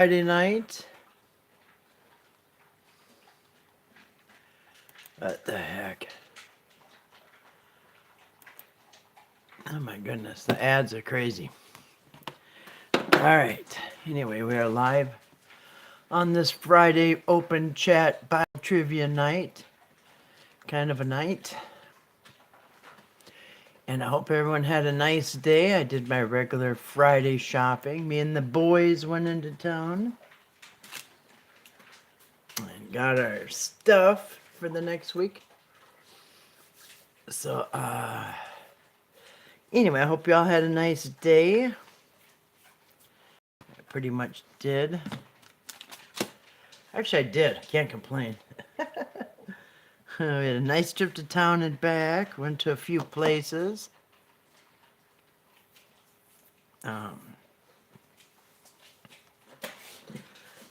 Friday night. What the heck? Oh my goodness, the ads are crazy. All right. Anyway, we are live on this Friday open chat Bible trivia night. Kind of a night. And I hope everyone had a nice day. I did my regular Friday shopping. Me and the boys went into town and got our stuff for the next week. So, anyway, I hope you all had a nice day. I pretty much did. Actually, I did. I can't complain. We had a nice trip to town and back. Went to a few places.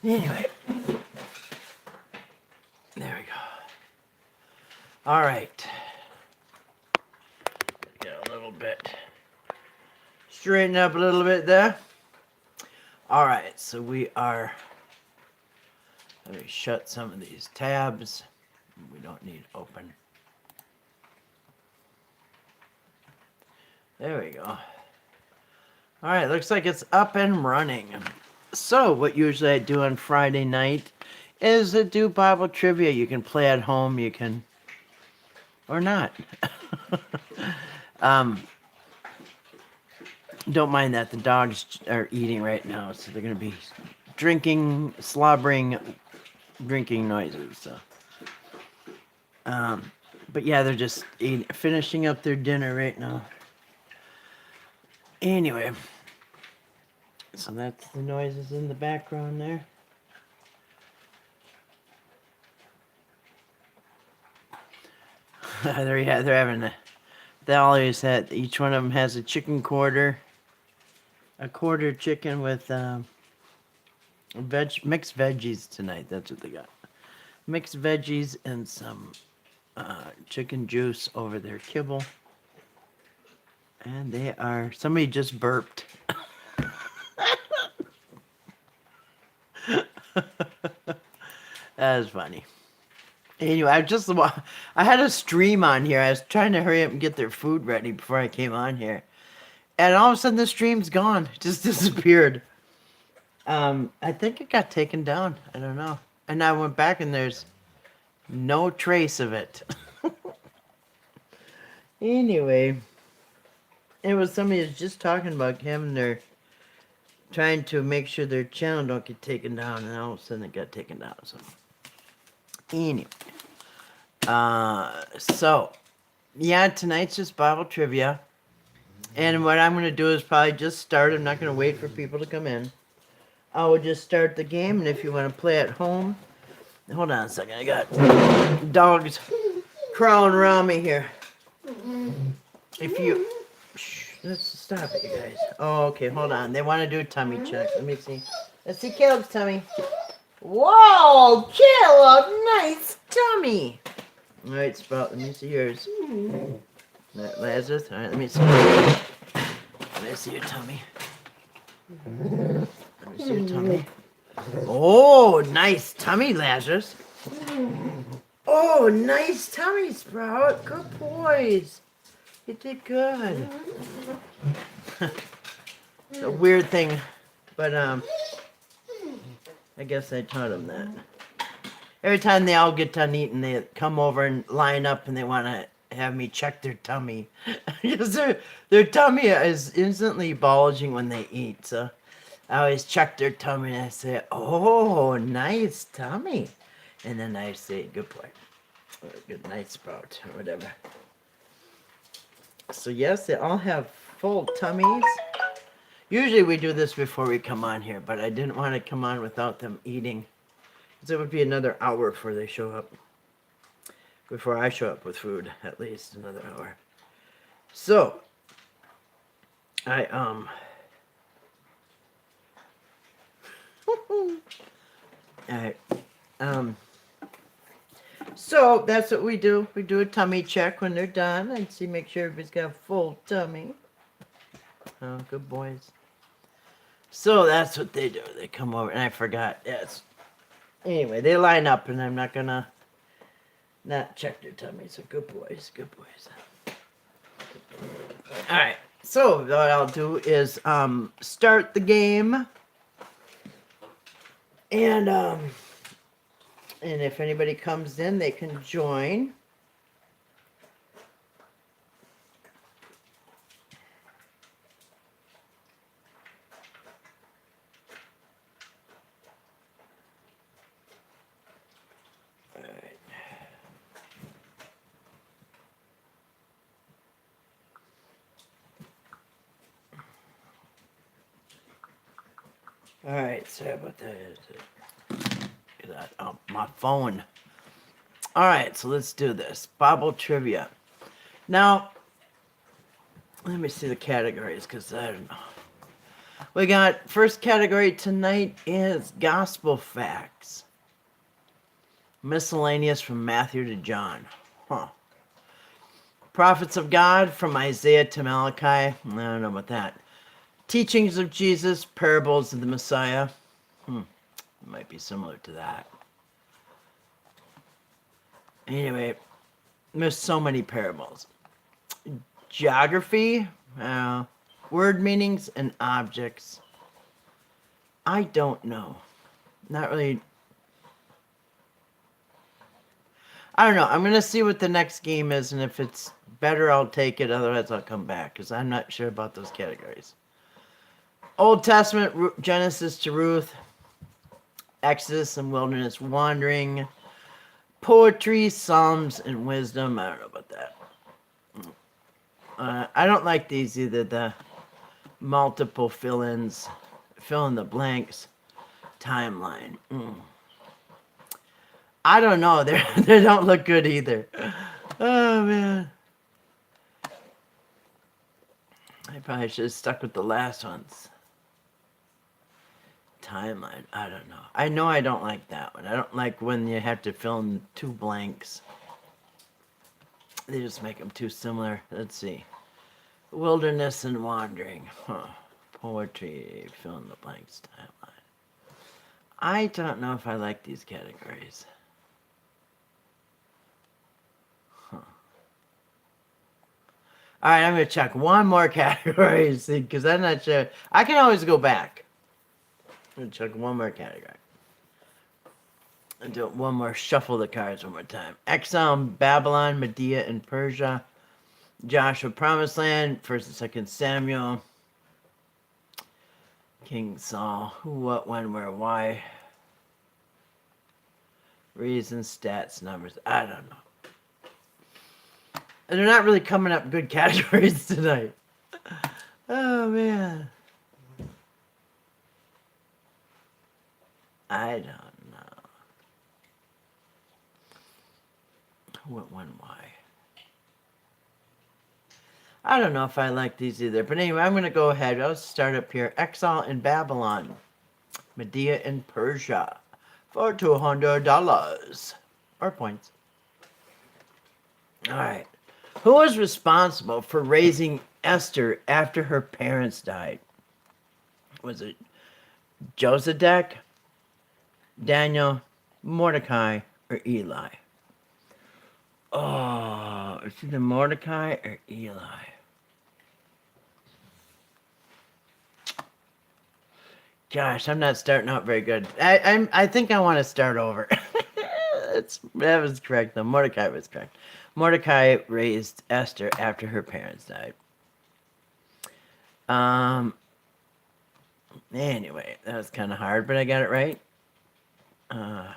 Anyway, there we go. All right. Get a little bit. Straighten up a little bit there. All right, so we are. Let me shut some of these tabs. We don't need open. There we go. All right, looks like it's up and running. So, what usually I do on Friday night is to do Bible trivia. You can play at home, you can, or not. Don't mind that. The dogs are eating right now, so they're going to be drinking, slobbering, drinking noises. So. But yeah, they're just finishing up their dinner right now. Anyway, so that's the noises in the background there. They're having they always had, each one of them has a chicken quarter, a quarter chicken with mixed veggies tonight. That's what they got. Mixed veggies and some chicken juice over their kibble. And they are, somebody just burped. That is funny. Anyway, I had a stream on here. I was trying to hurry up and get their food ready before I came on here. And all of a sudden the stream's gone. It just disappeared. I think it got taken down. I don't know. And I went back and there's no trace of it. Anyway, it was somebody was just talking about him. They're trying to make sure their channel don't get taken down, and all of a sudden it got taken down. So anyway, so yeah, tonight's just Bible trivia, and what I'm gonna do is probably just start. I'm not gonna wait for people to come in. I will just start the game, and if you want to play at home, hold on a second. I got dogs crawling around me here. If you, let's stop it, you guys. Oh, okay, hold on. They want to do a tummy check. Let me see. Let's see Caleb's tummy. Whoa, Caleb, nice tummy. All right, Sprout, let me see yours. Lazarus, all right, let me see. Let me see your tummy. Let me see your tummy. Oh, nice tummy, Lazarus. Oh, nice tummy, Sprout. Good boys. You did good. It's a weird thing, but I guess I taught them that. Every time they all get done eating, they come over and line up and they want to have me check their tummy. Because their tummy is instantly bulging when they eat. So I always check their tummy and I say, oh, nice tummy. And then I say, good boy. Or good night, Sprout, or whatever. So yes, they all have full tummies. Usually we do this before we come on here, but I didn't want to come on without them eating. So it would be another hour before they show up. Before I show up with food, at least another hour. So, Alright. So that's what we do. We do a tummy check when they're done and make sure everybody's got a full tummy. Oh, good boys. So that's what they do. They come over, and I forgot. Yes. Anyway, they line up, and I'm not gonna not check their tummies. So good boys, good boys. All right. So what I'll do is start the game, and if anybody comes in, they can join. All right. All right. Sorry about that. Get that out my phone. All right. So let's do this. Bible trivia. Now, let me see the categories because I don't know. We got first category tonight is gospel facts. Miscellaneous from Matthew to John. Huh. Prophets of God from Isaiah to Malachi. I don't know about that. Teachings of Jesus, parables of the Messiah. Might be similar to that. Anyway, there's so many parables. Geography, word meanings, and objects. I don't know. Not really. I don't know. I'm going to see what the next game is, and if it's better, I'll take it. Otherwise, I'll come back, because I'm not sure about those categories. Old Testament, Genesis to Ruth. Exodus and wilderness wandering. Poetry, Psalms, and wisdom. I don't know about that. I don't like these either. The multiple fill-ins, fill in the blanks, timeline. I don't know. They don't look good either. Oh man. I probably should have stuck with the last ones. Timeline. I don't know. I know I don't like that one. I don't like when you have to fill in 2 blanks. They just make them too similar. Let's see. Wilderness and wandering. Poetry. Fill in the blanks. Timeline. I don't know if I like these categories. All right, I'm going to check one more category because I'm not sure. I can always go back. I'm going to check one more category. And do one more, shuffle the cards one more time. Exile, Babylon, Medea, and Persia. Joshua, Promised Land, 1st and 2nd Samuel. King Saul, who, what, when, where, why. Reasons, stats, numbers. I don't know. And they're not really coming up good categories tonight. Oh, man. I don't know. What, when, why? I don't know if I like these either. But anyway, I'm going to go ahead. I'll start up here. Exile in Babylon. Medea in Persia. For $200. Or points. All right. Who was responsible for raising Esther after her parents died? Was it Josedek, Daniel, Mordecai, or Eli? Oh, it's either Mordecai or Eli. Gosh, I'm not starting out very good. I think I want to start over. That was correct, though. Mordecai was correct. Mordecai raised Esther after her parents died. Anyway, that was kind of hard, but I got it right. Now,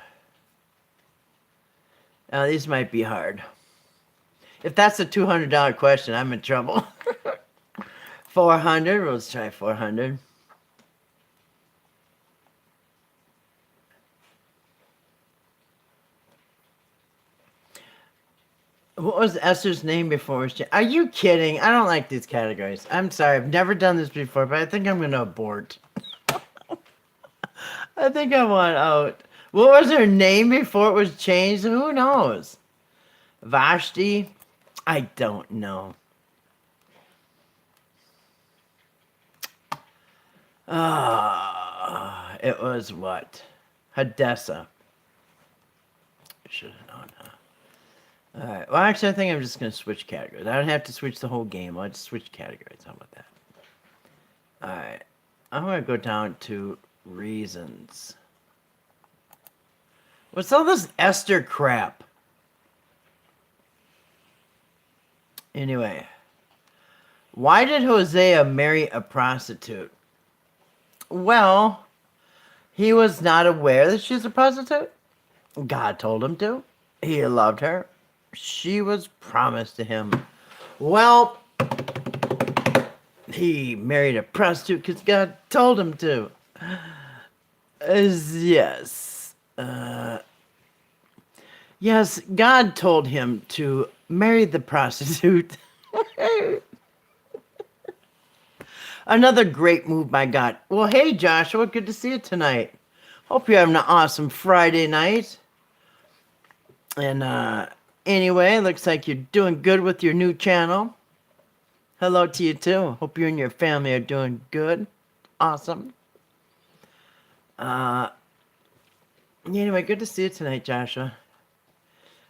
these might be hard. If that's a $200 question, I'm in trouble. 400. Let's try 400. What was Esther's name before? Are you kidding? I don't like these categories. I'm sorry. I've never done this before, but I think I'm going to abort. I think I want out. What was her name before it was changed? Who knows? Vashti? I don't know. It was what? Hadessa. Should have known. Alright. Well, actually, I think I'm just going to switch categories. I don't have to switch the whole game. I'll just switch categories. How about that? Alright. I'm going to go down to reasons. What's all this Esther crap? Anyway. Why did Hosea marry a prostitute? Well, he was not aware that she's a prostitute. God told him to. He loved her. She was promised to him. Well, he married a prostitute because God told him to. Yes. Yes, God told him to marry the prostitute. Another great move by God. Well, hey, Joshua, good to see you tonight. Hope you're having an awesome Friday night. And anyway, looks like you're doing good with your new channel. Hello to you too. Hope you and your family are doing good. Awesome. Anyway, good to see you tonight, Joshua.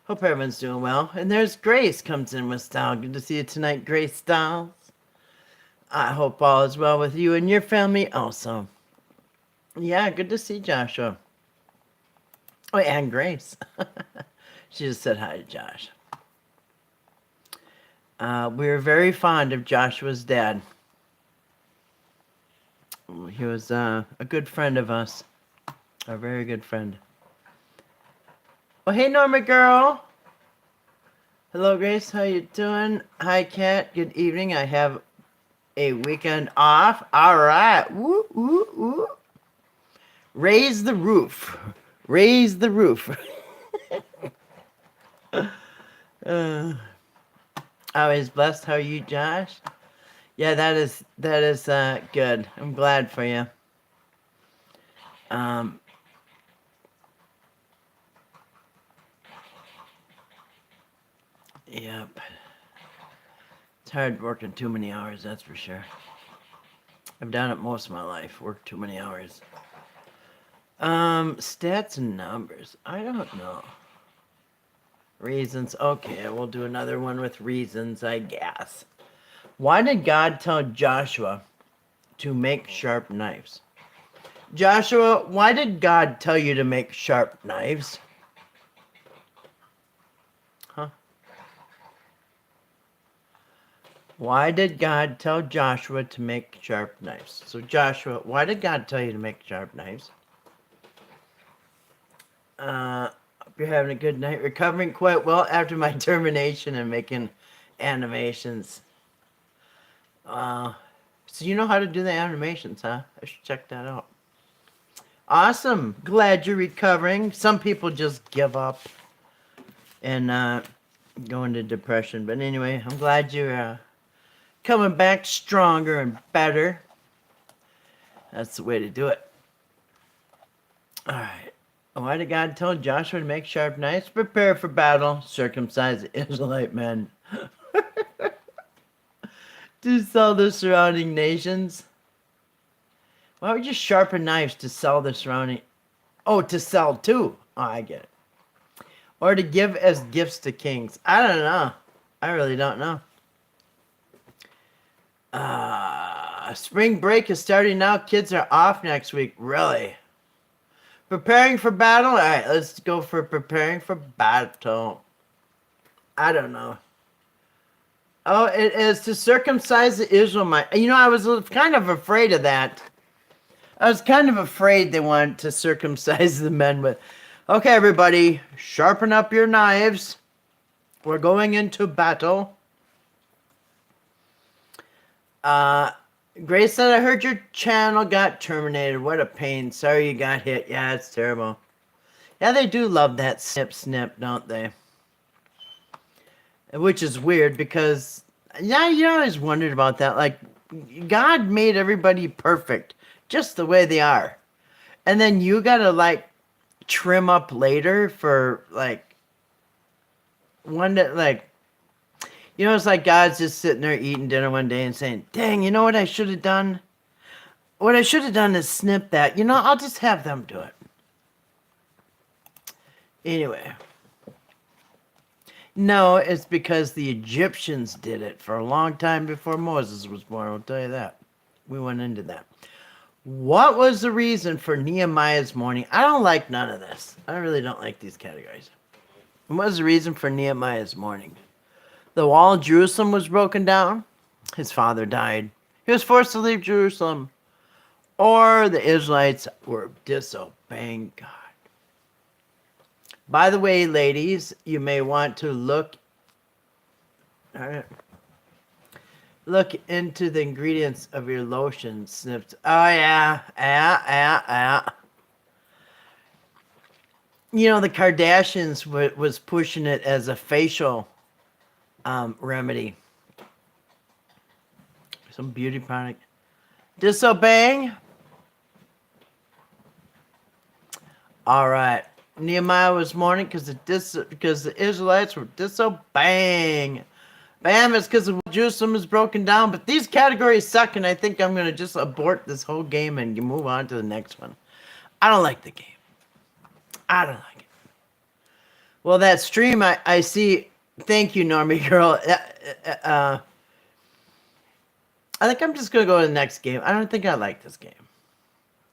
Hope everyone's doing well. And there's Grace comes in with style. Good to see you tonight, Grace Styles. I hope all is well with you and your family also. Yeah, good to see Joshua. Oh, and Grace. She just said hi to Josh. We were very fond of Joshua's dad. He was a good friend of us. A very good friend. Oh, hey, Norma girl. Hello, Grace. How you doing? Hi, Kat. Good evening. I have a weekend off. All right. Woo, woo, woo. Raise the roof. Raise the roof. Always blessed. How are you, Josh? Yeah, that is good. I'm glad for you. Yep. It's hard working too many hours, that's for sure. I've done it most of my life, worked too many hours. Stats and numbers. I don't know. Reasons. Okay, we'll do another one with reasons, I guess. Why did God tell Joshua to make sharp knives? Joshua, why did God tell you to make sharp knives? Huh? Why did God tell Joshua to make sharp knives? So Joshua, why did God tell you to make sharp knives? Hope you're having a good night. Recovering quite well after my termination and making animations. So you know how to do the animations, huh? I should check that out. Awesome. Glad you're recovering. Some people just give up and go into depression. But anyway, I'm glad you're coming back stronger and better. That's the way to do it. All right. Why did God tell Joshua to make sharp knives? Prepare for battle. Circumcise the Israelite men. To sell the surrounding nations. Why would you sharpen knives to sell the surrounding... Oh, to sell too. Oh, I get it. Or to give as gifts to kings. I don't know. I really don't know. Spring break is starting now. Kids are off next week. Really? Preparing for battle? All right, let's go for preparing for battle. I don't know. Oh, it is to circumcise the Israelites. You know, I was kind of afraid of that. I was kind of afraid they wanted to circumcise the men. But okay, everybody, sharpen up your knives. We're going into battle. Grace said, I heard your channel got terminated. What a pain. Sorry you got hit. Yeah, it's terrible. Yeah, they do love that snip, don't they? Which is weird because, yeah, you always wondered about that. Like, God made everybody perfect, just the way they are. And then you gotta, like, trim up later for, like, one that, like, you know, it's like God's just sitting there eating dinner one day and saying, dang, you know what I should have done? What I should have done is snip that. You know, I'll just have them do it. Anyway. No, it's because the Egyptians did it for a long time before Moses was born. I'll tell you that. We went into that. What was the reason for Nehemiah's mourning? I don't like none of this. I really don't like these categories. What was the reason for Nehemiah's mourning? The wall of Jerusalem was broken down. His father died. He was forced to leave Jerusalem. Or the Israelites were disobeying God. By the way, ladies, you may want to look into the ingredients of your lotion snipped. Oh, yeah. You know, the Kardashians was pushing it as a facial remedy. Some beauty product. Disobeying? All right. Nehemiah was mourning because the Israelites were disobeying. Bam, it's because Jerusalem is broken down. But these categories suck, and I think I'm going to just abort this whole game and move on to the next one. I don't like the game. I don't like it. Well, that stream, I see. Thank you, Normie girl. I think I'm just going to go to the next game. I don't think I like this game.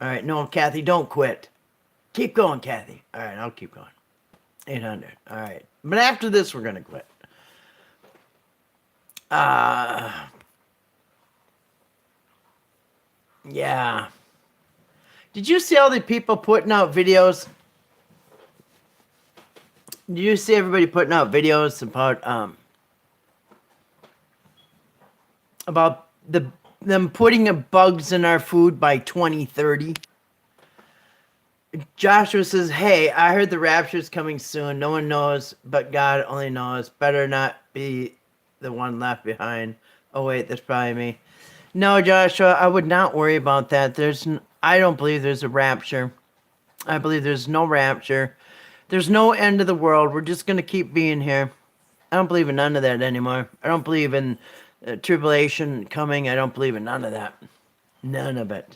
All right, no, Kathy, don't quit. Keep going, Kathy. All right, I'll keep going. 800. All right. But after this, we're going to quit. Yeah. Did you see all the people putting out videos? Did you see everybody putting out videos about them putting bugs in our food by 2030? Joshua says, hey, I heard the rapture's coming soon. No one knows, but God only knows. Better not be the one left behind. Oh, wait, that's probably me. No, Joshua, I would not worry about that. I don't believe there's a rapture. I believe there's no rapture. There's no end of the world. We're just going to keep being here. I don't believe in none of that anymore. I don't believe in tribulation coming. I don't believe in none of that. None of it.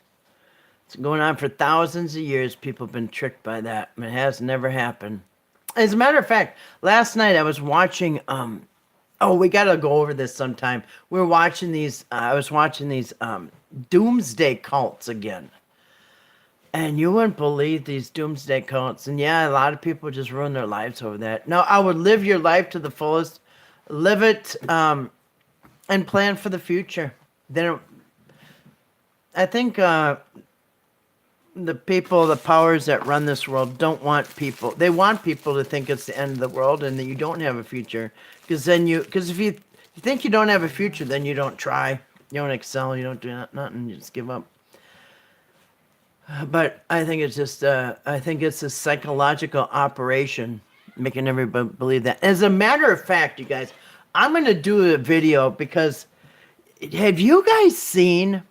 It's going on for thousands of years. People have been tricked by that. It has never happened. As a matter of fact, last night I was watching, we got to go over this sometime. We're watching these, I was watching these doomsday cults again. And you wouldn't believe these doomsday cults. And yeah, a lot of people just ruin their lives over that. No, I would live your life to the fullest. Live it and plan for the future. Then I think the people, the powers that run this world don't want people. They want people to think it's the end of the world and that you don't have a future. Because if you think you don't have a future, then you don't try. You don't excel. You don't do nothing. You just give up. But I think it's just, I think it's a psychological operation making everybody believe that. As a matter of fact, you guys, I'm going to do a video because have you guys seen,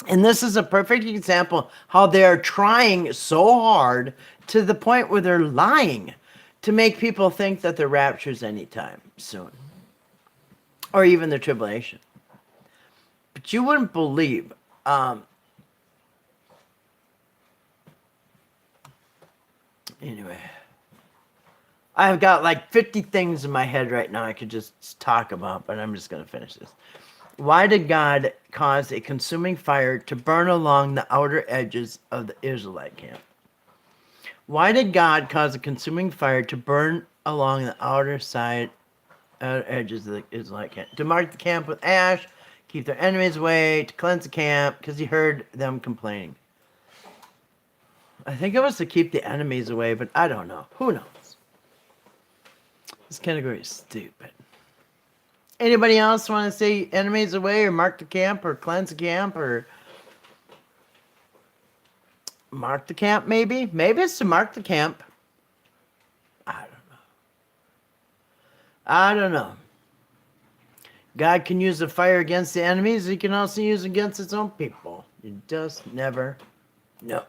and this is a perfect example, how they're trying so hard to the point where they're lying to make people think that the rapture's anytime soon. Or even the tribulation. But you wouldn't believe, anyway, I've got like 50 things in my head right now I could just talk about, but I'm just going to finish this. Why did God cause a consuming fire to burn along the outer edges of the Israelite camp? Why did God cause a consuming fire to burn along the outer edges of the Israelite camp? To mark the camp with ash, keep their enemies away, to cleanse the camp, because he heard them complaining. I think it was to keep the enemies away, but I don't know. Who knows? This category is stupid. Anybody else want to say enemies away or mark the camp or cleanse the camp or mark the camp maybe? Maybe it's to mark the camp. I don't know. God can use the fire against the enemies. He can also use it against his own people. You just never know.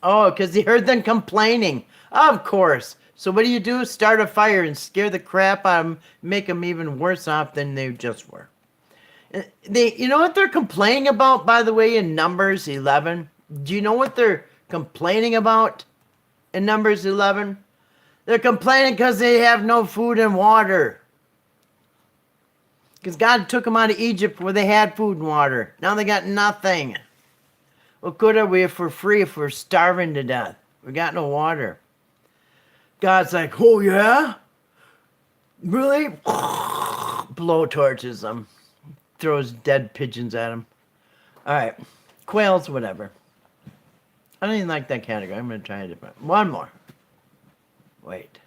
Oh, because he heard them complaining. Of course. So what do? Start a fire and scare the crap out of them, make them even worse off than they just were. You know what they're complaining about, by the way, in Numbers 11? Do you know what they're complaining about in Numbers 11? They're complaining because they have no food and water. Because God took them out of Egypt where they had food and water. Now they got nothing. What good are we if we're free, if we're starving to death? We got no water. God's like, oh yeah? Really? Blow torches them. Throws dead pigeons at them. All right. Quails, whatever. I don't even like that category. I'm going to try a different. One more. Wait.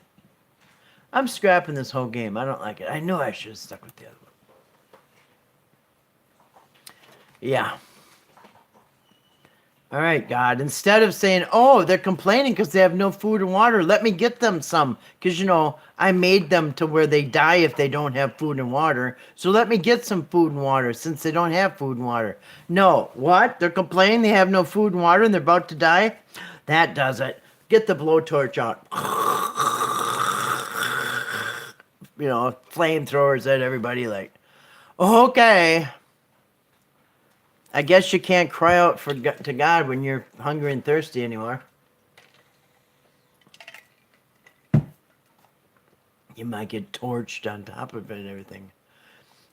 I'm scrapping this whole game. I don't like it. I knew I should have stuck with the other one. Yeah. All right, God. Instead of saying, oh, they're complaining because they have no food and water, let me get them some. Because, I made them to where they die if they don't have food and water. So let me get some food and water since they don't have food and water. No. What? They're complaining they have no food and water and they're about to die? That does it. Get the blowtorch out. Flamethrowers at everybody like, okay. I guess you can't cry out to God when you're hungry and thirsty anymore. You might get torched on top of it and everything.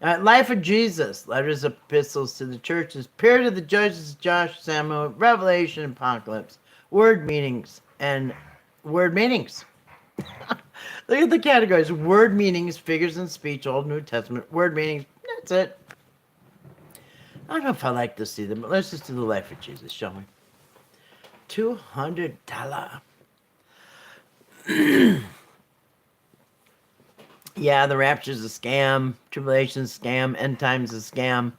Life of Jesus. Letters, epistles to the churches. Period of the judges, Josh, Samuel, Revelation, Apocalypse. Word meanings. Look at the categories. Word meanings, figures in speech, Old New Testament. Word meanings. That's it. I don't know if I like to see them, but let's just do the life of Jesus, shall we? $200. Yeah, the rapture's a scam. Tribulation's a scam. End times is a scam.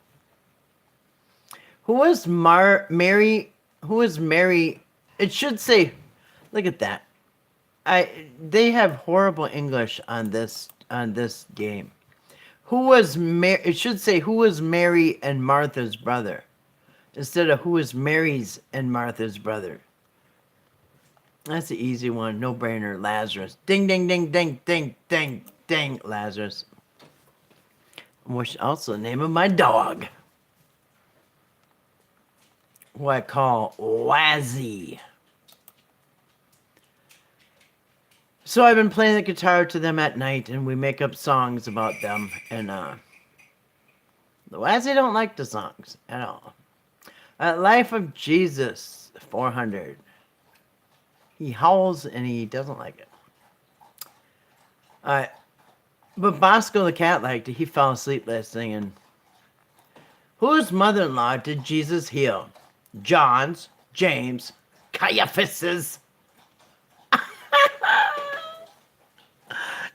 Who is Mary? Who is Mary? It should say, look at that. They have horrible English on this game. Who was Mary? It should say who was Mary and Martha's brother, instead of who was Mary's and Martha's brother. That's the easy one, no brainer. Lazarus. Ding ding ding ding ding ding ding. Lazarus. Which also the name of my dog, who I call Wazzy. So I've been playing the guitar to them at night, and we make up songs about them. And the Wazzy don't like the songs at all. Life of Jesus, 400. He howls and he doesn't like it. But Bosco the cat liked it. He fell asleep last singing. Whose mother-in-law did Jesus heal? John's, James, Caiaphas's,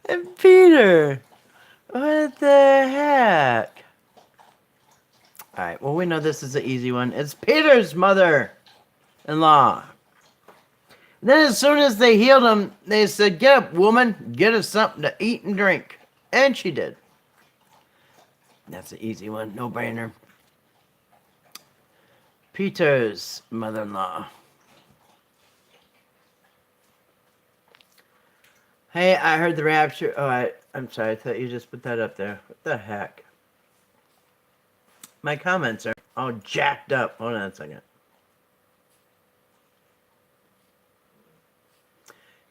and Peter. What the heck? All right, well, we know this is an easy one. It's Peter's mother-in-law. Then as soon as they healed him, they said, get up, woman, get us something to eat and drink. And she did. That's an easy one, no brainer. Peter's mother-in-law. Hey, I heard the rapture. Oh, I'm sorry. I thought you just put that up there. What the heck? My comments are all jacked up. Hold on a second.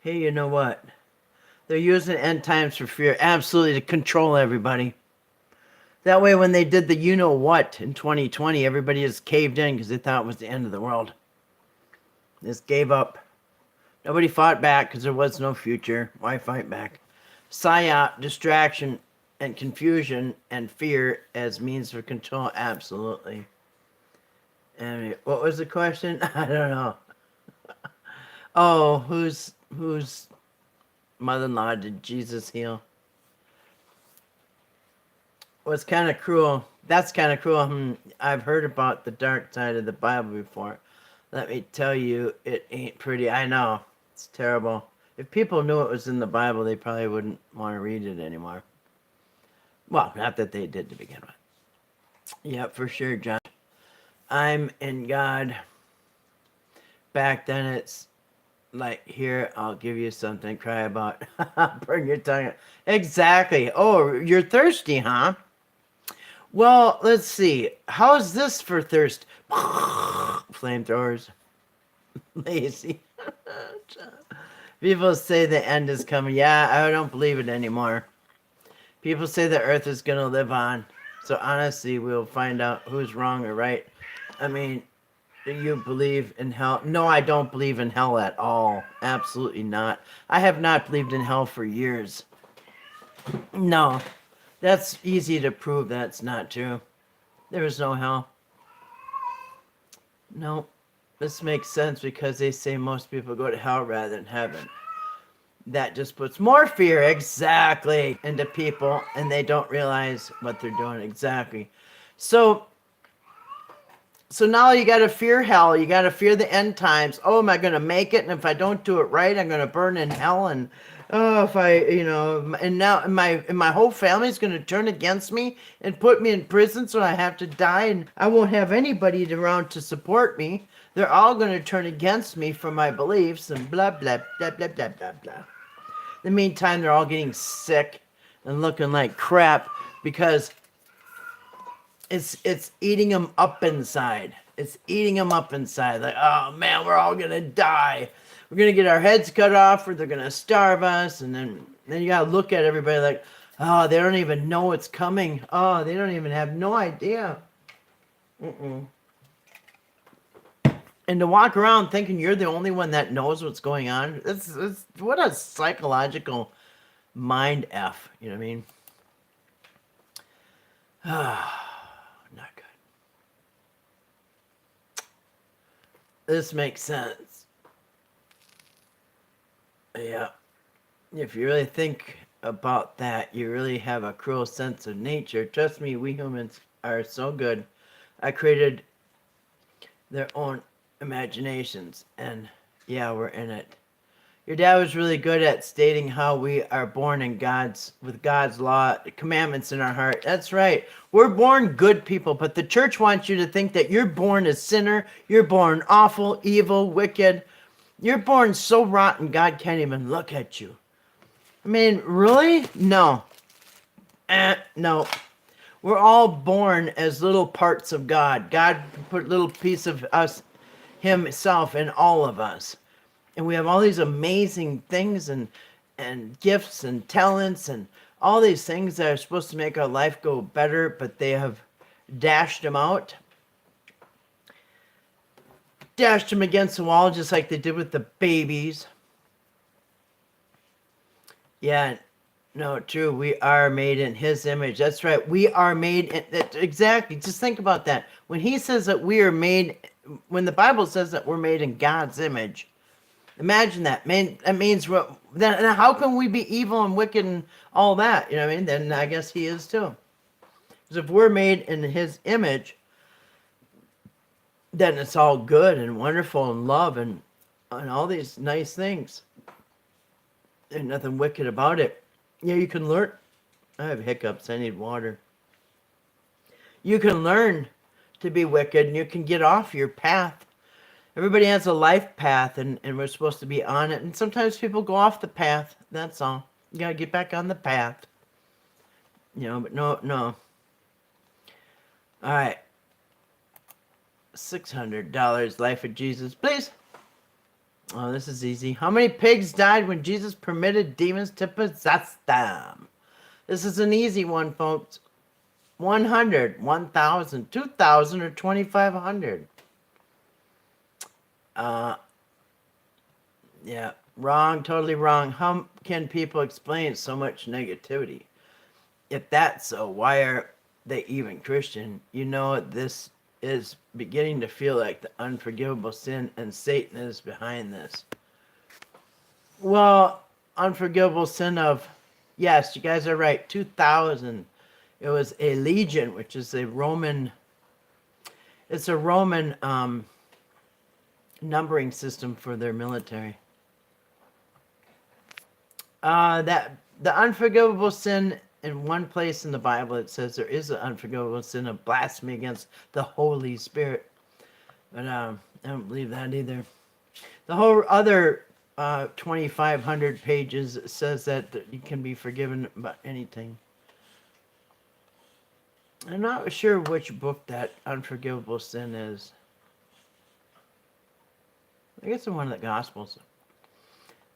Hey, you know what? They're using end times for fear. Absolutely, to control everybody. That way, when they did the you-know-what in 2020, everybody just caved in because they thought it was the end of the world. They just gave up. Nobody fought back because there was no future. Why fight back? PSYOP, distraction, and confusion, and fear as means for control. Absolutely. And what was the question? I don't know. Oh, whose mother-in-law did Jesus heal? Well, it's kind of cruel. That's kind of cruel. I've heard about the dark side of the Bible before. Let me tell you, it ain't pretty. I know. It's terrible. If people knew it was in the Bible, they probably wouldn't want to read it anymore. Well, not that they did to begin with. Yeah, for sure, John. I'm in God. Back then, it's like, here, I'll give you something to cry about. Burn your tongue out. Exactly. Oh, you're thirsty, huh? Well, let's see. How's this for thirst? Flamethrowers. Lazy. People say the end is coming. Yeah, I don't believe it anymore. People say the earth is going to live on. So honestly, we'll find out who's wrong or right. I mean, do you believe in hell? No, I don't believe in hell at all. Absolutely not. I have not believed in hell for years. No, that's easy to prove that's not true. There is no hell. No, this makes sense because they say most people go to hell rather than heaven. That just puts more fear exactly into people, and they don't realize what they're doing exactly. So now you got to fear hell. You got to fear the end times. Oh, am I going to make it? And if I don't do it right, I'm going to burn in hell. And oh, if I, and now my whole family's going to turn against me and put me in prison, so I have to die, and I won't have anybody around to support me. They're all going to turn against me for my beliefs and blah blah blah blah blah blah blah. In the meantime, they're all getting sick and looking like crap because it's eating them up inside. It's eating them up inside. Like, oh man, we're all gonna die. We're gonna get our heads cut off, or they're gonna starve us. And then you gotta look at everybody like, oh, they don't even know it's coming. Oh, they don't even have no idea. And to walk around thinking you're the only one that knows what's going on, it's what a psychological mind F. You know what I mean? Not good. This makes sense. Yeah. If you really think about that, you really have a cruel sense of nature. Trust me, we humans are so good. I created their own imaginations, and yeah, we're in it. Your dad was really good at stating how we are born with God's law, commandments in our heart. That's right. We're born good people, but the church wants you to think that you're born a sinner. You're born awful, evil, wicked. You're born so rotten, God can't even look at you. I mean, really? No. No. We're all born as little parts of God. God put a little piece of us, himself, in all of us. And we have all these amazing things and gifts and talents and all these things that are supposed to make our life go better, but they have dashed them out. Dashed them against the wall just like they did with the babies. Yeah, no, true. We are made in his image. That's right. We are made exactly. Just think about that. When he says that we are made, when the Bible says that we're made in God's image, imagine that. Man, that means then how can we be evil and wicked and all that? You know what I mean? Then I guess he is too. Because if we're made in his image, then it's all good and wonderful and love and all these nice things. There's nothing wicked about it. Yeah, you can learn. I have hiccups. I need water. You can learn to be wicked, and you can get off your path. Everybody has a life path, and we're supposed to be on it. And sometimes people go off the path. That's all. You got to get back on the path. But no. All right. $600. Life of Jesus, please. Oh, this is easy. How many pigs died when Jesus permitted demons to possess them? This is an easy one, folks. 100, 1,000, 2,000, or 2,500. Yeah, wrong, totally wrong. How can people explain so much negativity? If that's so, why are they even Christian? This is beginning to feel like the unforgivable sin, and Satan is behind this. Well, unforgivable sin of, yes, you guys are right, 2,000. It was a legion, which is a Roman numbering system for their military. That the unforgivable sin, in one place in the Bible it says there is an unforgivable sin of blasphemy against the Holy Spirit, but I don't believe that either. The whole other 2,500 pages says that you can be forgiven about anything. I'm not sure which book that unforgivable sin is. I guess in one of the Gospels.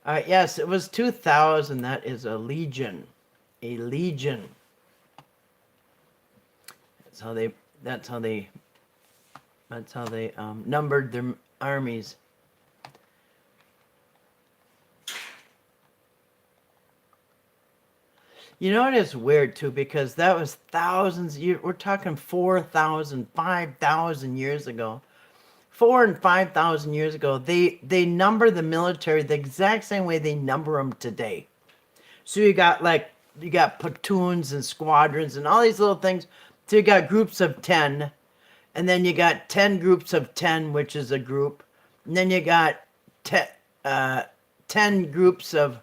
Yes, it was 2,000. That is a legion. A legion. That's how they. That's how they. That's how they numbered their armies. You know, it is weird too, because that was thousands. We're talking 4,000, 5,000 years ago. 4 and 5,000 years ago, they number the military the exact same way they number them today. So you got platoons and squadrons and all these little things. So you got groups of 10, and then you got 10 groups of 10, which is a group. And then you got 10 groups of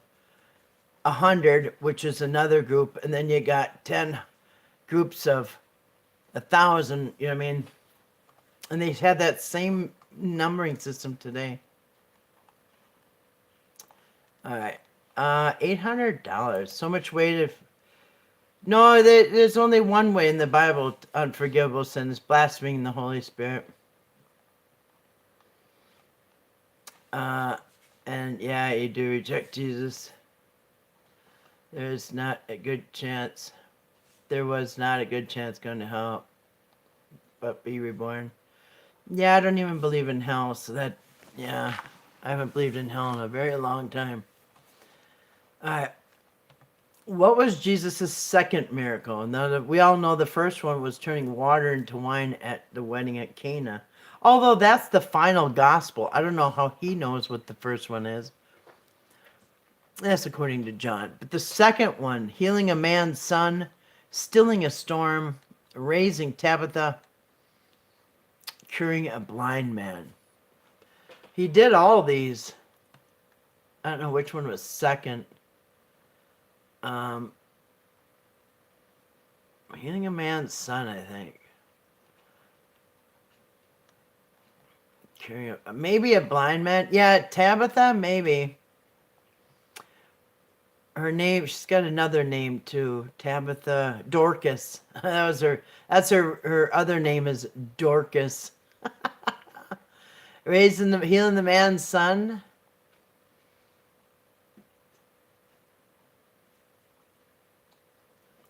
100, which is another group. And then you got 10 groups of 1,000, you know what I mean? And they had that same numbering system today. All right. $800. So much weight. No, there's only one way in the Bible. Unforgivable sin is blaspheming the Holy Spirit. And yeah, you do reject Jesus. There's not a good chance. There was not a good chance going to hell, but be reborn. Yeah, I don't even believe in hell, so that, yeah, I haven't believed in hell in a very long time. Alright. What was Jesus' second miracle? Now, we all know the first one was turning water into wine at the wedding at Cana. Although that's the final gospel. I don't know how he knows what the first one is. That's according to John. But the second one, healing a man's son, stilling a storm, raising Tabitha, curing a blind man. He did all these. I don't know which one was second. Healing a man's son, I think. Curing maybe a blind man. Yeah, Tabitha, maybe. Her name, she's got another name too. Tabitha, Dorcas. That's her other name is Dorcas. Healing the man's son.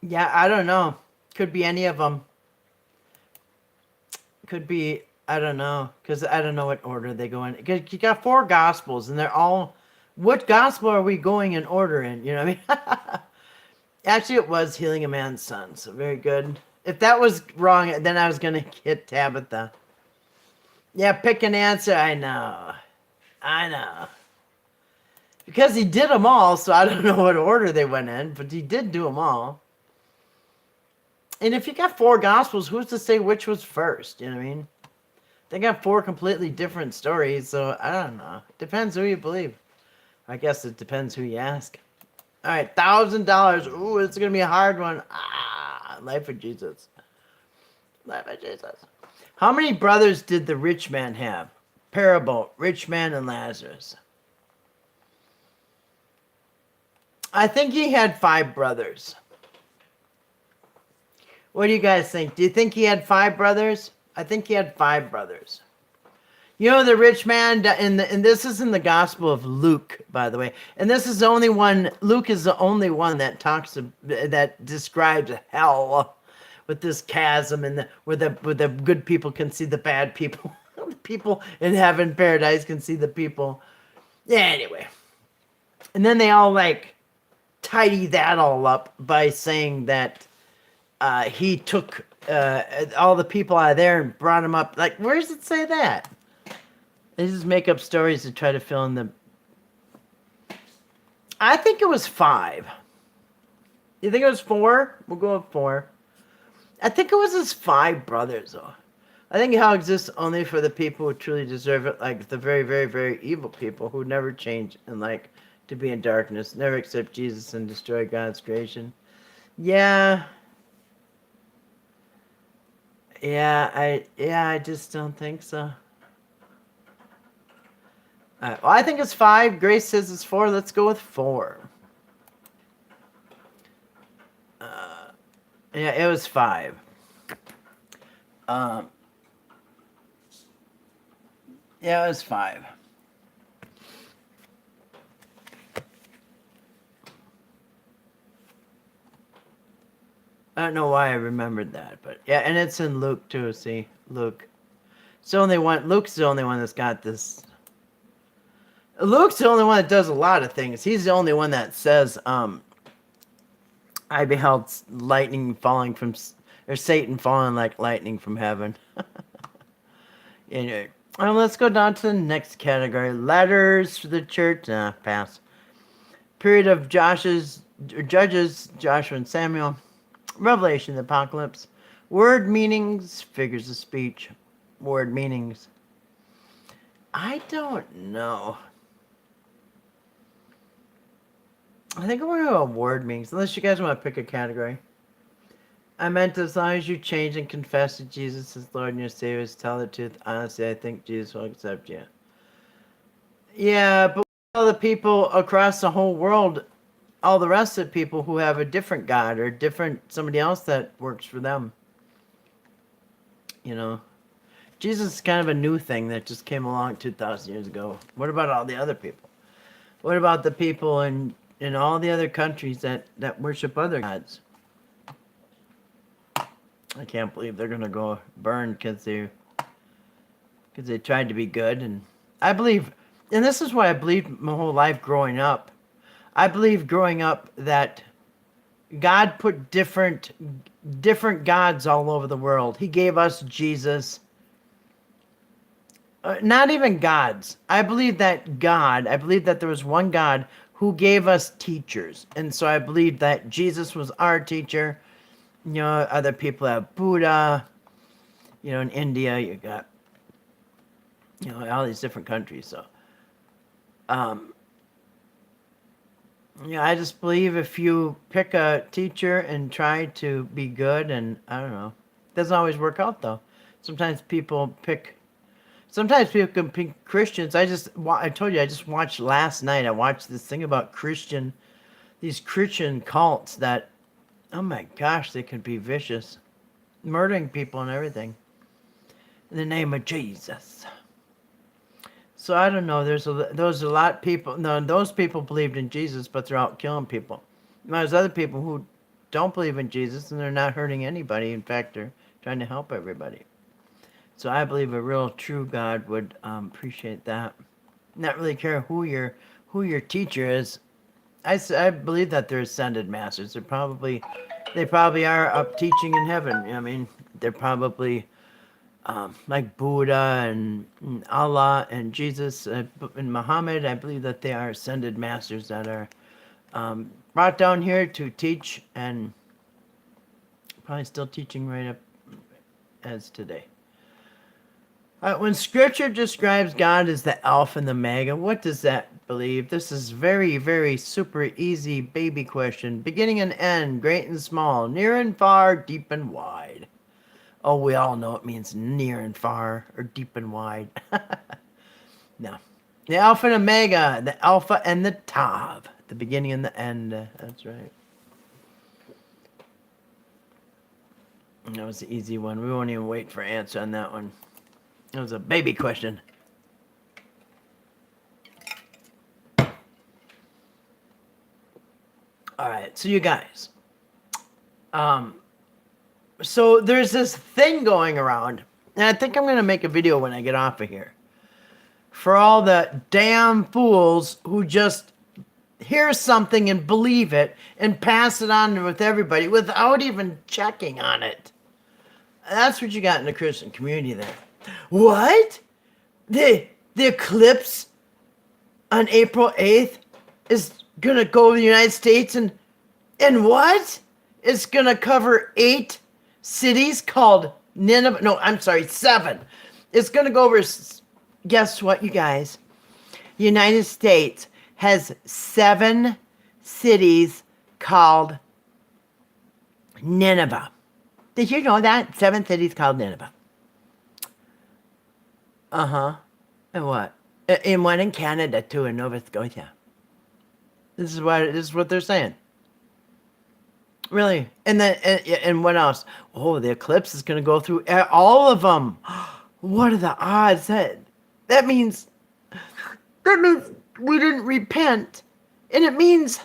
Yeah, I don't know. Could be any of them. Could be, I don't know, because I don't know what order they go in. Because you got 4 gospels, and they're all. What gospel are we going in order in? You know what I mean? Actually, it was healing a man's son, so very good. If that was wrong, then I was going to hit Tabitha. Yeah, pick an answer. I know. Because he did them all, so I don't know what order they went in, but he did do them all. And if you got 4 gospels, who's to say which was first? You know what I mean? They got 4 completely different stories, so I don't know. Depends who you believe. I guess it depends who you ask. All right, $1,000. Ooh, it's going to be a hard one. Life of Jesus. Life of Jesus. How many brothers did the rich man have? Parable, rich man and Lazarus. I think he had 5 brothers. What do you guys think? Do you think he had 5 brothers? I think he had 5 brothers. You know, the rich man, and this is in the Gospel of Luke, by the way. And this is the only one, Luke is the only one that that describes hell with this chasm and where the good people can see the bad people. The people in heaven, paradise can see the people. Yeah, anyway. And then they all tidy that all up by saying that he took all the people out of there and brought them up. Where does it say that? They just make up stories to try to fill in the. I think it was 5. You think it was 4? We'll go with 4. I think it was his 5 brothers, though. I think hell exists only for the people who truly deserve it, like the very, very, very evil people who never change and like to be in darkness, never accept Jesus and destroy God's creation. Yeah. I just don't think so. Well, I think it's 5. Grace says it's 4. Let's go with 4. Yeah, it was 5. Um, yeah, it was 5. I don't know why I remembered that, but yeah, and it's in Luke too. See, Luke. Luke's the only one that's got this. Luke's the only one that does a lot of things. He's the only one that says, "I beheld lightning falling from, or Satan falling like lightning from heaven." Anyway, let's go down to the next category: letters for the church. Nah, pass. Period of Judges, Joshua and Samuel. Revelation, the Apocalypse. Word meanings, figures of speech. Word meanings. I don't know. I think I'm going to go word meanings, unless you guys want to pick a category. I meant as long as you change and confess that Jesus is Lord and your Savior, tell the truth. Honestly, I think Jesus will accept you. Yeah, but all the people across the whole world, all the rest of the people who have a different God or somebody else that works for them. You know, Jesus is kind of a new thing that just came along 2,000 years ago. What about all the other people? What about the people in all the other countries that worship other gods? I can't believe they're gonna go burn because they tried to be good. And I believe, and this is why I believed my whole life growing up. I believe growing up that God put different gods all over the world. He gave us Jesus. Not even gods. I believe that there was one God who gave us teachers. And so I believe that Jesus was our teacher. You know, other people have Buddha. You know, in India, you got, you know, all these different countries. So, yeah, I just believe if you pick a teacher and try to be good, and I don't know, it doesn't always work out though. Sometimes people can pick Christians. I told you, I just watched last night. I watched this thing about these Christian cults that, oh my gosh, they can be vicious, murdering people and everything in the name of Jesus. So I don't know. There's a lot of people. No, those people believed in Jesus, but they're out killing people. There's other people who don't believe in Jesus and they're not hurting anybody. In fact, they're trying to help everybody. So I believe a real true God would appreciate that. Not really care who your teacher is. I believe that they're ascended masters. They probably are up teaching in heaven. I mean, they're probably like Buddha and Allah and Jesus and Muhammad. I believe that they are ascended masters that are brought down here to teach, and probably still teaching right up as today. When Scripture describes God as the Alpha and the Omega, what does that believe? This is very, very super easy baby question. Beginning and end, great and small, near and far, deep and wide. Oh, we all know it means near and far, or deep and wide. No. The Alpha and Omega, the Alpha and the Tav, the beginning and the end. That's right. That was the easy one. We won't even wait for answer on that one. It was a baby question. All right, so you guys. So there's this thing going around, and I think I'm going to make a video when I get off of here. For all the damn fools who just hear something and believe it and pass it on with everybody without even checking on it. That's what you got in the Christian community there. What? The eclipse on April 8th is going to go over the United States and what? It's going to cover 8 cities called Nineveh. No, I'm sorry, 7. It's going to go over, guess what, you guys? The United States has 7 cities called Nineveh. Did you know that? 7 cities called Nineveh. Uh-huh. And what? And one in Canada, too, in Nova Scotia. This is what they're saying. Really? And then, and what else? Oh, the eclipse is going to go through all of them. What are the odds? That means we didn't repent, and it means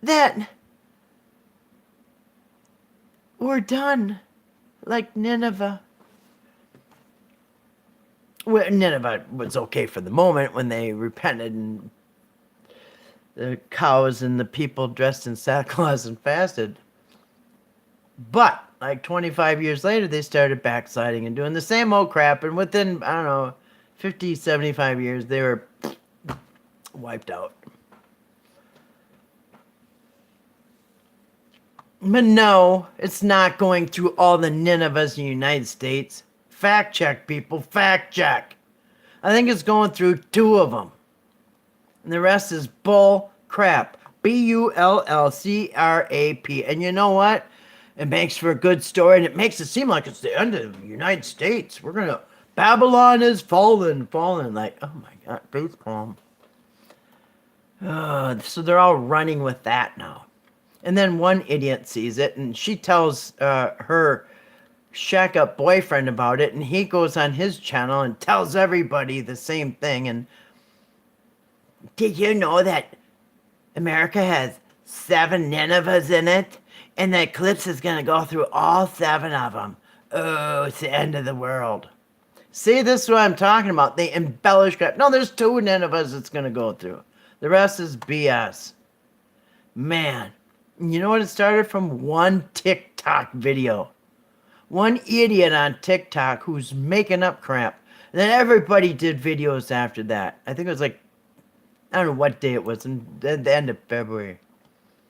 that we're done, like Nineveh. Well, Nineveh was okay for the moment when they repented and the cows and the people dressed in sackcloth and fasted. But like 25 years later, they started backsliding and doing the same old crap. And within, I don't know, 50, 75 years, they were wiped out. But no, it's not going through all the Ninevehs in the United States. Fact check, people. Fact check. I think it's going through 2 of them. And the rest is bull crap. Bullcrap. And you know what? It makes for a good story, and it makes it seem like it's the end of the United States. We're going to... Babylon is fallen. Like, oh my God, face palm. So they're all running with that now. And then one idiot sees it, and she tells her shack-up boyfriend about it, and he goes on his channel and tells everybody the same thing. And did you know that America has 7 Ninevehs in it? And the eclipse is going to go through all 7 of them. Oh, it's the end of the world. See, this is what I'm talking about. They embellish crap. No, there's 2 Ninevehs it's going to go through. The rest is BS. Man, you know what? It started from one TikTok video. One idiot on TikTok who's making up crap. And then everybody did videos after that. I think it was like, I don't know what day it was, in the end of February.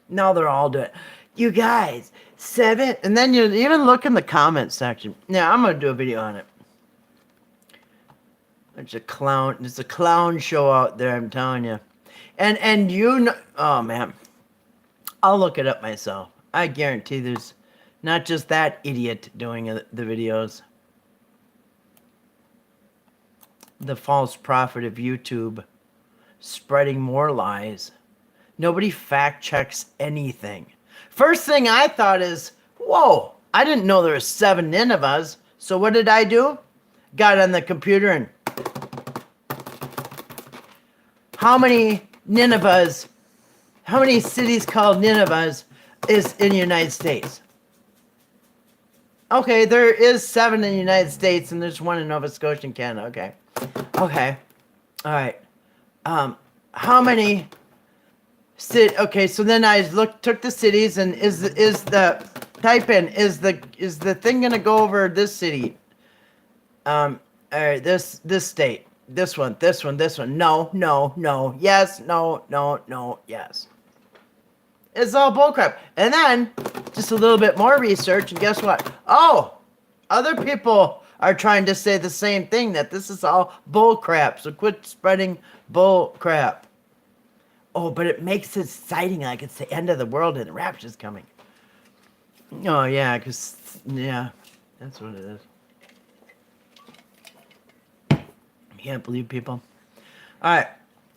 Now they're all doing it. You guys, 7, and then you even look in the comment section. Yeah, I'm gonna do a video on it. There's a clown show out there, I'm telling you. And you know, oh man, I'll look it up myself. I guarantee there's not just that idiot doing the videos. The false prophet of YouTube, spreading more lies. Nobody fact checks anything. First thing I thought is, whoa, I didn't know there were 7 Ninevehs. So what did I do? Got on the computer and how many cities called Ninevehs is in the United States? Okay, there is 7 in the United States and there's 1 in Nova Scotia and Canada. Okay. All right. How many... Okay, so then I took the cities, and is the thing gonna go over this city? All right, this state, this one. No. Yes, no. Yes. It's all bullcrap. And then just a little bit more research, and guess what? Oh, other people are trying to say the same thing, that this is all bullcrap. So quit spreading bullcrap. Oh, but it makes it exciting, like it's the end of the world and the rapture's coming. Oh, yeah, that's what it is. I can't believe people. All right,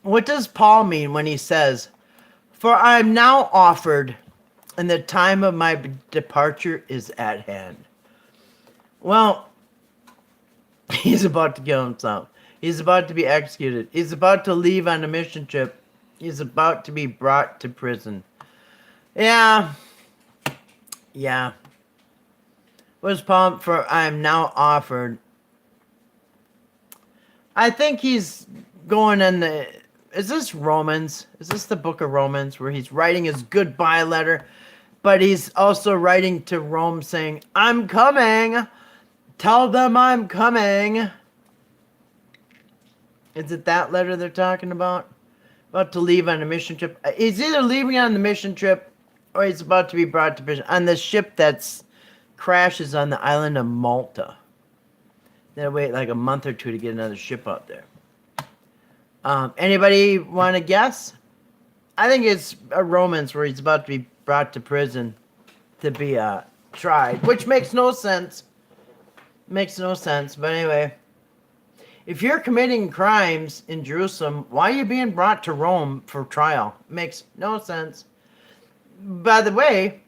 what does Paul mean when he says, "For I am now offered, and the time of my departure is at hand"? Well, he's about to kill himself. He's about to be executed. He's about to leave on a mission trip. He's about to be brought to prison. Yeah. What's Paul for? I am now offered. I think he's going in the... Is this Romans? Is this the book of Romans where he's writing his goodbye letter? But he's also writing to Rome saying, I'm coming. Tell them I'm coming. Is it that letter they're talking about? About to leave on a mission trip. He's either leaving on the mission trip or he's about to be brought to prison on the ship that's crashes on the island of Malta. They'll wait like a month or 2 to get another ship out there. Anybody want to guess? I think it's Romans where he's about to be brought to prison to be tried, which makes no sense. Makes no sense. But anyway, if you're committing crimes in Jerusalem, why are you being brought to Rome for trial? Makes no sense. By the way,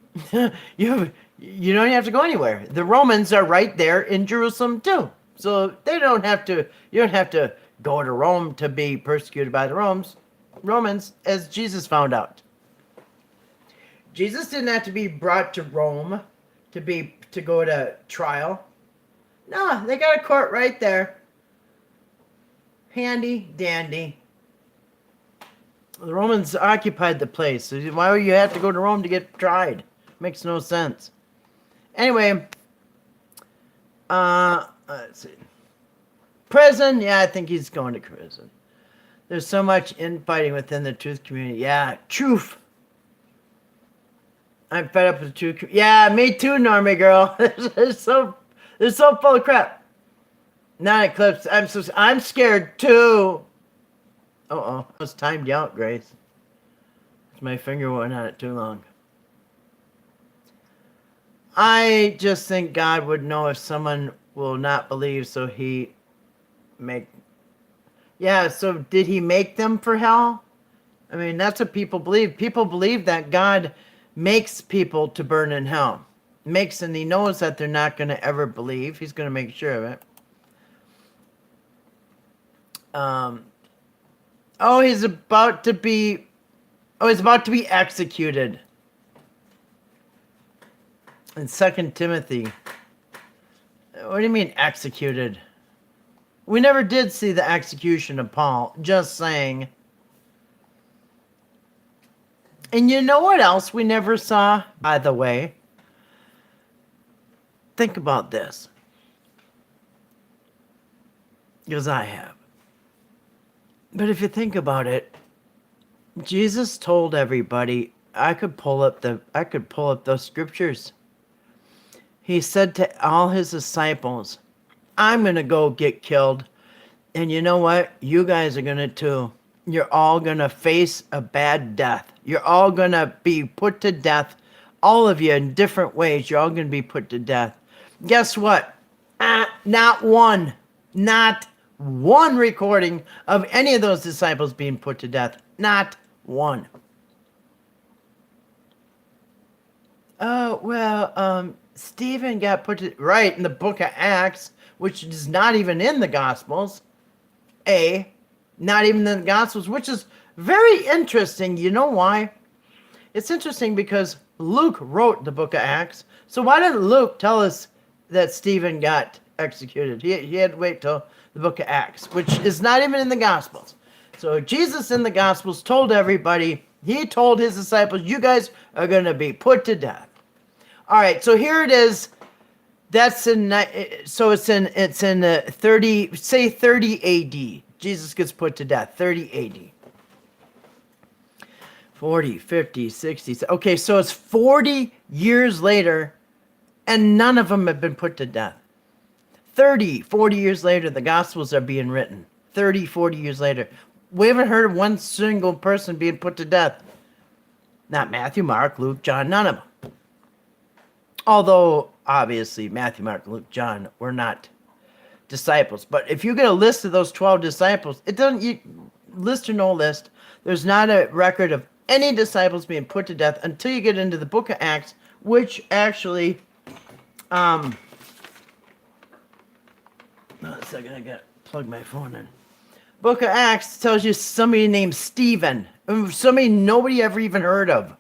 You don't have to go anywhere. The Romans are right there in Jerusalem too. So they don't have to you don't have to go to Rome to be persecuted by the Romans, as Jesus found out. Jesus didn't have to be brought to Rome to go to trial. No, they got a court right there. Handy dandy. The Romans occupied the place. So why would you have to go to Rome to get tried? Makes no sense. Anyway, let's see. Prison? Yeah, I think he's going to prison. There's so much infighting within the truth community. Yeah, truth. I'm fed up with the truth. Yeah, me too, Normie girl. they're so full of crap. Not eclipse. I'm scared too. Uh-oh, I was timed you out, Grace. My finger went on it too long. I just think God would know if someone will not believe, so he make... Yeah, so did he make them for hell? I mean, that's what people believe. People believe that God makes people to burn in hell. And he knows that they're not going to ever believe. He's going to make sure of it. He's about to be executed. In 2 Timothy. What do you mean executed? We never did see the execution of Paul. Just saying. And you know what else we never saw, by the way? Think about this. Because I have. But if you think about it, Jesus told everybody, I could pull up those scriptures. He said to all his disciples, I'm going to go get killed. And you know what? You guys are going to too. You're all going to face a bad death. You're all going to be put to death. All of you in different ways. You're all going to be put to death. Guess what? Not one recording of any of those disciples being put to death. Not one. Oh, well, Stephen got put to... Right, in the book of Acts, which is not even in the Gospels. Not even in the Gospels, which is very interesting. You know why? It's interesting because Luke wrote the book of Acts. So why didn't Luke tell us that Stephen got executed? He had to wait till the book of Acts, which is not even in the Gospels. So Jesus in the Gospels told everybody, he told his disciples, you guys are going to be put to death. All right, so here it is. That's so it's in 30 AD. Jesus gets put to death, 30 AD. 40, 50, 60. Okay, so it's 40 years later, and none of them have been put to death. 30, 40 years later, the Gospels are being written. 30, 40 years later. We haven't heard of one single person being put to death. Not Matthew, Mark, Luke, John, none of them. Although, obviously, Matthew, Mark, Luke, John were not disciples. But if you get a list of those 12 disciples, it doesn't, list or no list, there's not a record of any disciples being put to death until you get into the book of Acts, which actually, a second, I gotta plug my phone in. Book of Acts tells you somebody named Stephen, somebody nobody ever even heard of.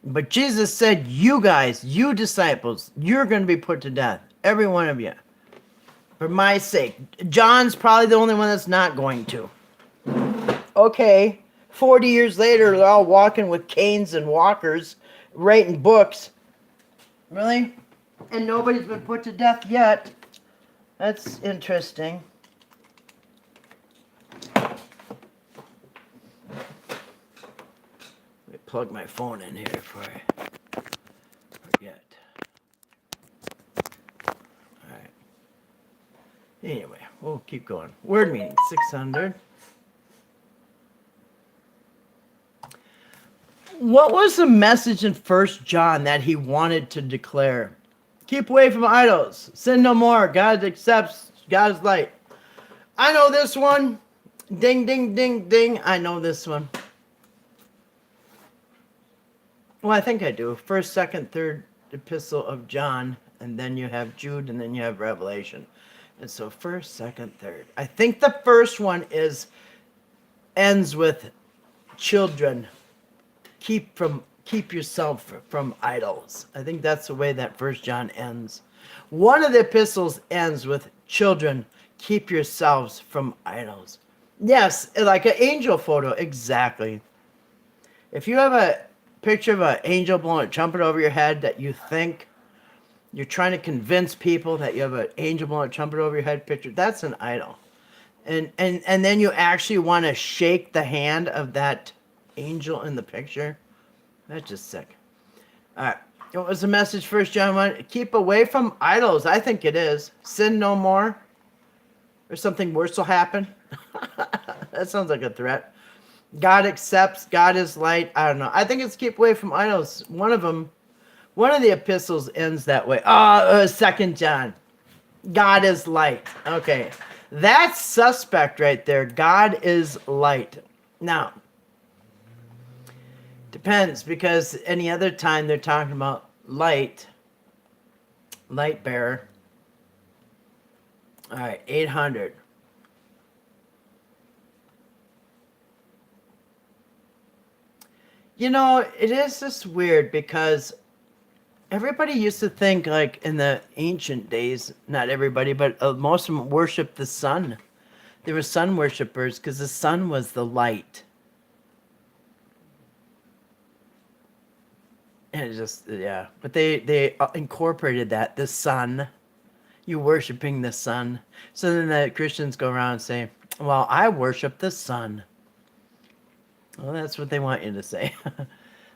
But Jesus said, you guys, you disciples, you're going to be put to death. Every one of you. For my sake. John's probably the only one that's not going to. Okay. 40 years later, they're all walking with canes and walkers, writing books. Really? And nobody's been put to death yet. That's interesting. Plug my phone in here before I forget. All right. Anyway, we'll keep going. Word meaning 600. What was the message in 1 John that he wanted to declare? Keep away from idols. Sin no more. God accepts God's light. I know this one. Ding, ding, ding, ding. I know this one. Well, I think I do. First, second, third epistle of John, and then you have Jude, and then you have Revelation. And so first, second, third. I think the first one ends with children. Keep yourself from idols. I think that's the way that First John ends. One of the epistles ends with children, keep yourselves from idols. Yes, like an angel photo, exactly. If you have a picture of an angel blowing a trumpet over your head that you think you're trying to convince people that you have an angel blowing a trumpet over your head picture, that's an idol. And then you actually want to shake the hand of that angel in the picture. That's just sick. All right. What was the message, First John 1? Keep away from idols. I think it is. Sin no more. Or something worse will happen. That sounds like a threat. God accepts. God is light. I don't know. I think it's keep away from idols. One of the epistles ends that way. Second John. God is light. Okay. That's suspect right there. God is light. Now, depends, because any other time they're talking about light bearer. All right, 800. You know, it is just weird because everybody used to think, like in the ancient days, not everybody, but most of them worshiped the sun. They were sun worshippers because the sun was the light. And it just, yeah. But they incorporated that, the sun. You worshiping the sun. So then the Christians go around and say, well, I worship the sun. Well, that's what they want you to say.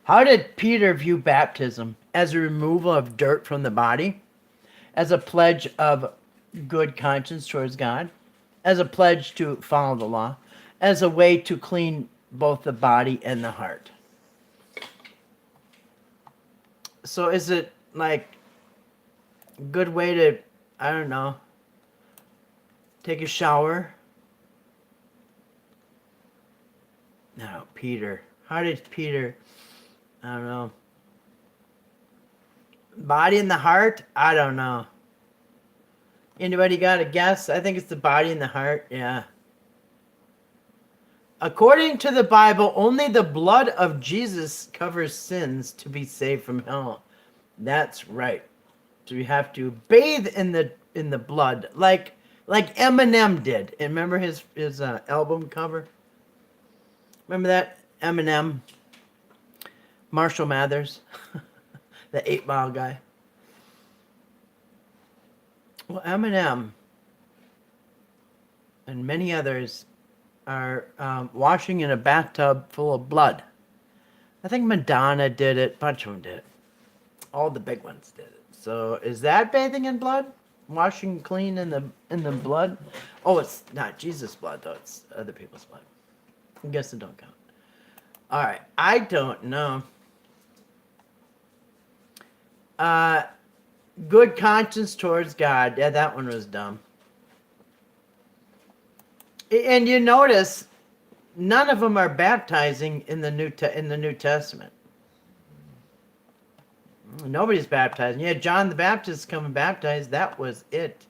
How did Peter view baptism? As a removal of dirt from the body? As a pledge of good conscience towards God? As a pledge to follow the law? As a way to clean both the body and the heart? So is it like a good way to, I don't know, take a shower? No, Peter. How did Peter, I don't know. Body and the heart? I don't know. Anybody got a guess? I think it's the body and the heart. Yeah. According to the Bible, only the blood of Jesus covers sins to be saved from hell. That's right. So you have to bathe in the blood, like Eminem did. And remember his album cover? Remember that? Eminem, Marshall Mathers, the 8 Mile guy. Well, Eminem and many others are washing in a bathtub full of blood. I think Madonna did it. A bunch of them did it. All the big ones did it. So is that bathing in blood? Washing clean in the blood? Oh, it's not Jesus' blood though. It's other people's blood. I guess it don't count. All right. I don't know. Good conscience towards God. Yeah, that one was dumb. And you notice none of them are baptizing in the New Testament. Nobody's baptizing. Yeah, John the Baptist come and baptize. That was it.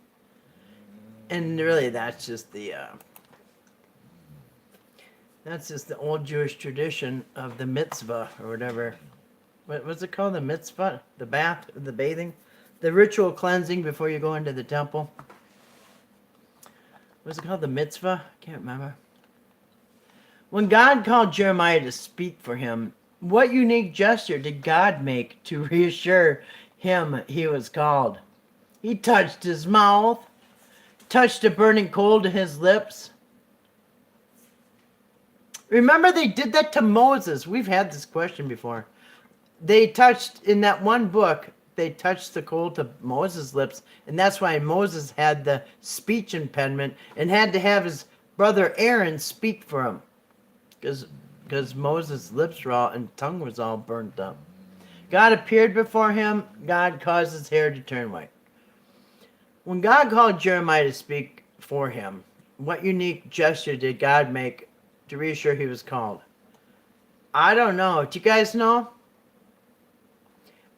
And really, that's just the old Jewish tradition of the mitzvah or whatever. What's it called? The mitzvah, the bath, the bathing, the ritual cleansing before you go into the temple. What's it called? The mitzvah? I can't remember. When God called Jeremiah to speak for him, what unique gesture did God make to reassure him he was called? He touched his mouth, touched a burning coal to his lips. Remember, they did that to Moses. We've had this question before. They touched, in that one book, they touched the coal to Moses' lips, and that's why Moses had the speech impediment and had to have his brother Aaron speak for him, because Moses' lips were all and tongue was all burnt up. God appeared before him. God caused his hair to turn white. When God called Jeremiah to speak for him, what unique gesture did God make to reassure he was called? I don't know. Do you guys know?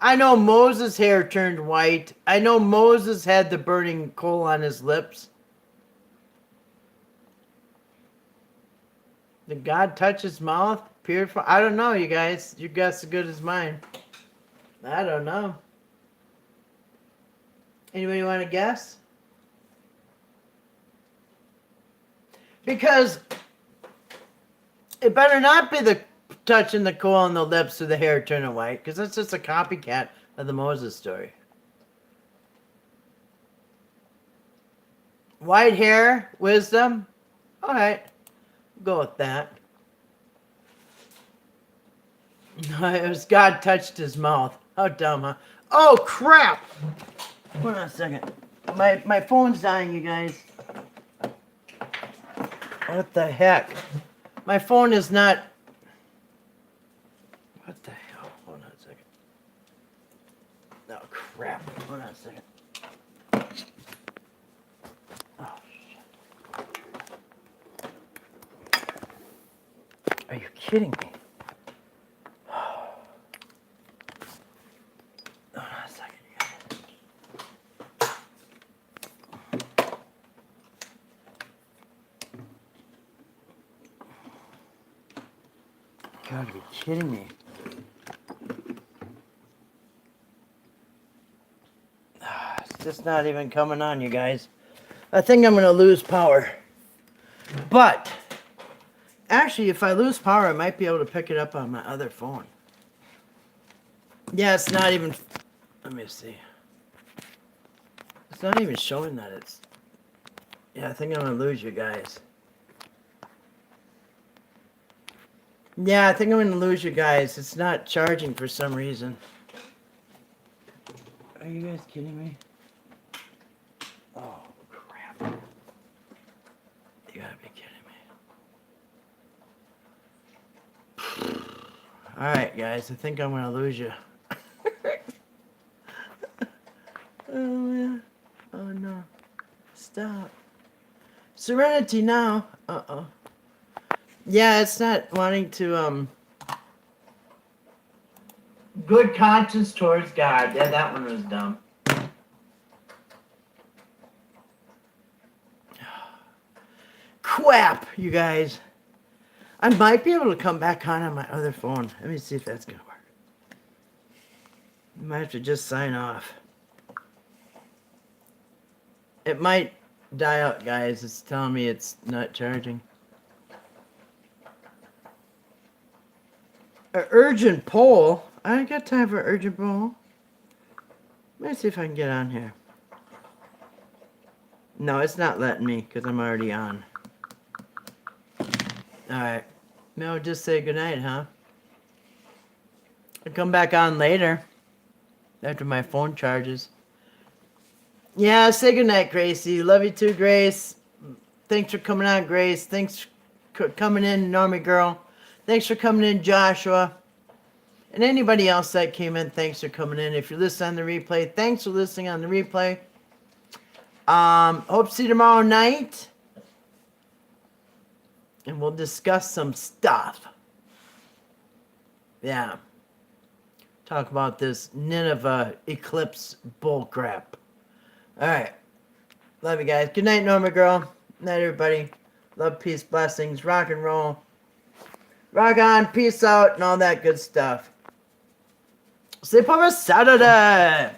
I know Moses' hair turned white. I know Moses had the burning coal on his lips. Did God touch his mouth? Purify? I don't know, you guys. Your guess is good as mine. I don't know. Anybody want to guess? Because it better not be the touching the coal on the lips or the hair turning white, because that's just a copycat of the Moses story. White hair, wisdom. All right, go with that. It was God touched his mouth. How dumb, huh? Oh crap! Hold on a second. My phone's dying, you guys. What the heck? My phone is not. What the hell? Hold on a second. Oh crap! Hold on a second. Oh shit! Are you kidding me? You gotta be kidding me. It's just not even coming on, you guys. I think I'm gonna lose power. But, actually, if I lose power, I might be able to pick it up on my other phone. Yeah, it's not even... Let me see. It's not even showing that it's... Yeah, I think I'm gonna lose you guys. Yeah, I think I'm gonna lose you guys. It's not charging for some reason. Are you guys kidding me? Oh, crap. You gotta be kidding me. Alright, guys, I think I'm gonna lose you. Oh, man. Oh, no. Stop. Serenity now. Uh-oh. Yeah, it's not wanting to, Good conscience towards God. Yeah, that one was dumb. Crap, you guys. I might be able to come back on my other phone. Let me see if that's going to work. I might have to just sign off. It might die out, guys. It's telling me it's not charging. An urgent poll? I ain't got time for an urgent poll. Let me see if I can get on here. No, it's not letting me because I'm already on. Alright. No, just say goodnight, huh? I'll come back on later. After my phone charges. Yeah, say goodnight, Gracie. Love you too, Grace. Thanks for coming on, Grace. Thanks for coming in, Normie Girl. Thanks for coming in, Joshua. And anybody else that came in, thanks for coming in. If you're listening on the replay, thanks for listening on the replay. Hope to see you tomorrow night. And we'll discuss some stuff. Yeah. Talk about this Nineveh eclipse bullcrap. Alright. Love you guys. Good night, Norma Girl. Night, everybody. Love, peace, blessings, rock and roll. Rock on, peace out, and all that good stuff. Sleep over Saturday.